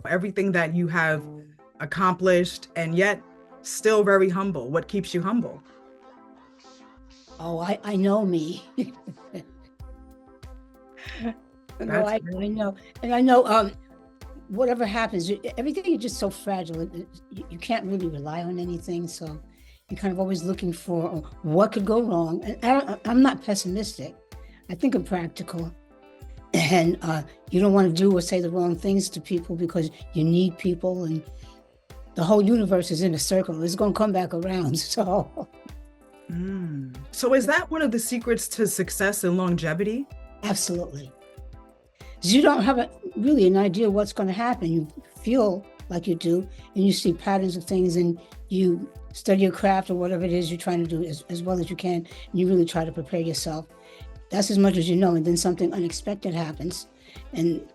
everything that you have accomplished, and yet still very humble. What keeps you humble? Oh, I know me. No, That's I great. know. And I know whatever happens, everything is just so fragile. You can't really rely on anything. So you're kind of always looking for what could go wrong. And I'm not pessimistic. I think I'm practical. And you don't want to do or say the wrong things to people because you need people. And the whole universe is in a circle. It's going to come back around. So So is that one of the secrets to success and longevity? absolutely. You don't have really an idea what's going to happen. You feel like you do, and you see patterns of things, and you study your craft or whatever it is you're trying to do as well as you can. And you really try to prepare yourself. That's as much as you know. And then something unexpected happens. And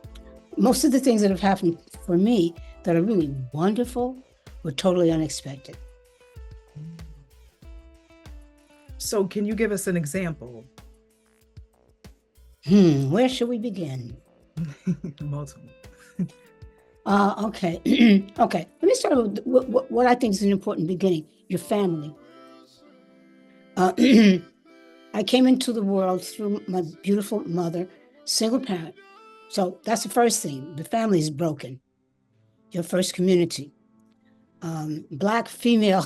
most of the things that have happened for me that are really wonderful were totally unexpected. So can you give us an example? Where should we begin? Multiple. Okay. Okay. Let me start with what I think is an important beginning, your family. Uh, I came into the world through my beautiful mother, single parent. So that's the first thing. The family is broken, your first community. Black female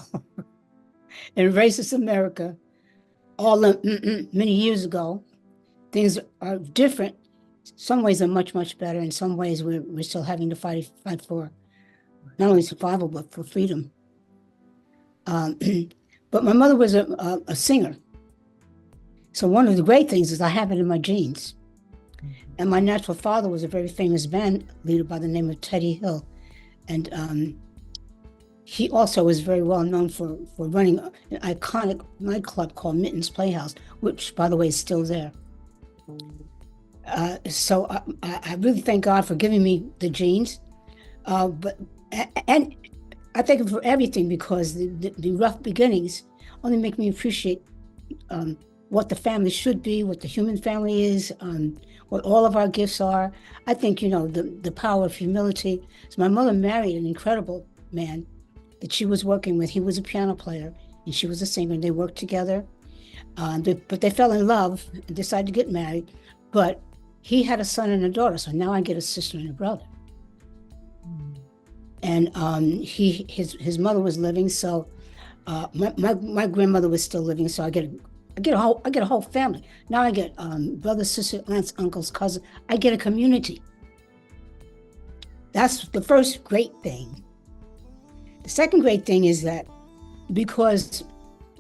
in racist America, many years ago. Things are different. Some ways are much, much better. In some ways, we're still having to fight for not only survival, but for freedom. Um, but my mother was a singer. So one of the great things is I have it in my genes. And my natural father was a very famous band leader by the name of Teddy Hill. And he also was very well known for running an iconic nightclub called Mitten's Playhouse, which, by the way, is still there. So I really thank God for giving me the genes. But and I thank him for everything because the rough beginnings only make me appreciate what the family should be, what the human family is, what all of our gifts are. I think, the power of humility. So my mother married an incredible man that she was working with. He was a piano player and she was a singer, and they worked together. But they fell in love and decided to get married. But he had a son and a daughter, so now I get a sister and a brother. And his mother was living, so my grandmother was still living, so I get a whole family. Now I get brothers, sisters, aunts, uncles, cousins. I get a community. That's the first great thing. The second great thing is that because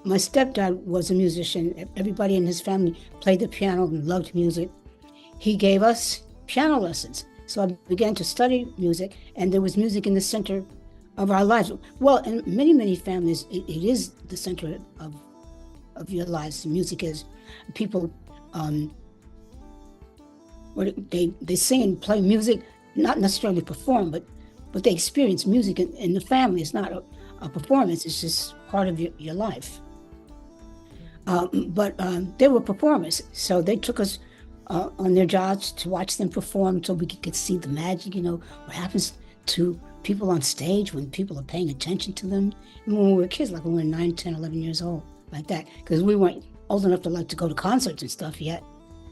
my stepdad was a musician, everybody in his family played the piano and loved music. He gave us piano lessons. So I began to study music, and there was music in the center of our lives. Well, in many, many families, it is the center of your lives. Music is. People, they sing and play music, not necessarily perform, but they experience music in the family. It's not a performance, it's just part of your life. But they were performers, so they took us on their jobs to watch them perform so we could see the magic, what happens to people on stage when people are paying attention to them. And when we were kids, like when we were 9, 10, 11 years old, like that, because we weren't old enough to like to go to concerts and stuff yet.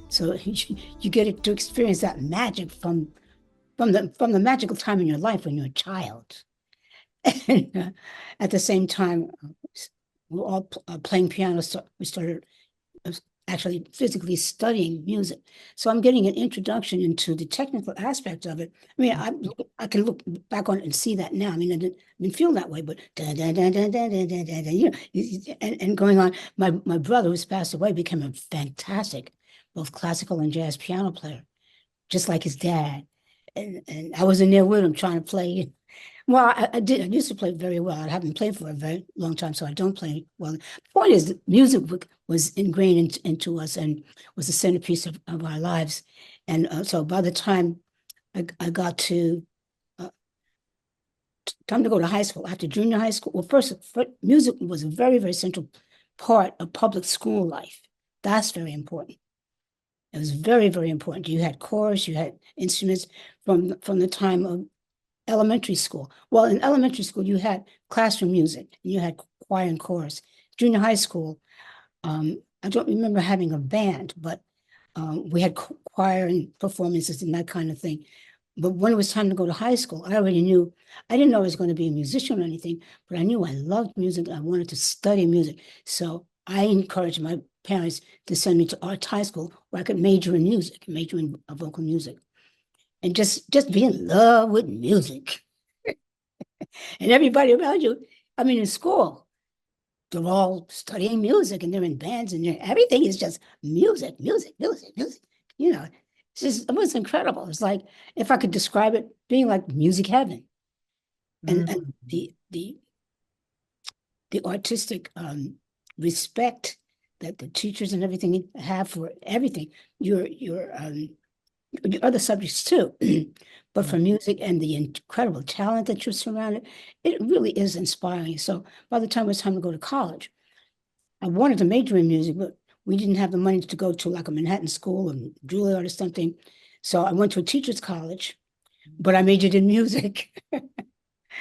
So you get to experience that magic from the magical time in your life when you're a child. And at the same time, we were all playing piano. So we started actually physically studying music. So I'm getting an introduction into the technical aspect of it. I mean, I can look back on it and see that now. I mean, I didn't feel that way, but and going on. My brother, who's passed away, became a fantastic both classical and jazz piano player, just like his dad. And I was in there with him trying to play. Well, I did. I used to play very well. I haven't played for a very long time, so I don't play well. The point is, that music was ingrained into us and was the centerpiece of our lives. And so by the time I got to time to go to high school, after junior high school, well, first music was a very, very central part of public school life. That's very important. It was very, very important. You had chorus, you had instruments from the time of elementary school. Well, in elementary school, you had classroom music, and you had choir and chorus. Junior high school, I don't remember having a band, but we had choir and performances and that kind of thing. But when it was time to go to high school, I already knew, I didn't know I was going to be a musician or anything, but I knew I loved music. I wanted to study music. So I encouraged my parents to send me to arts high school where I could major in music, major in vocal music, and just be in love with music. And everybody around you, I mean, in school, they're all studying music and they're in bands and everything is just music, music, music, music. You know, it was incredible. It's like, if I could describe it, being like music heaven. And the artistic respect that the teachers and everything have for everything, your other subjects too, but for music and the incredible talent that you're surrounded, it really is inspiring. So by the time it was time to go to college, I wanted to major in music, but we didn't have the money to go to like a Manhattan school or Juilliard or something. So I went to a teacher's college, but I majored in music.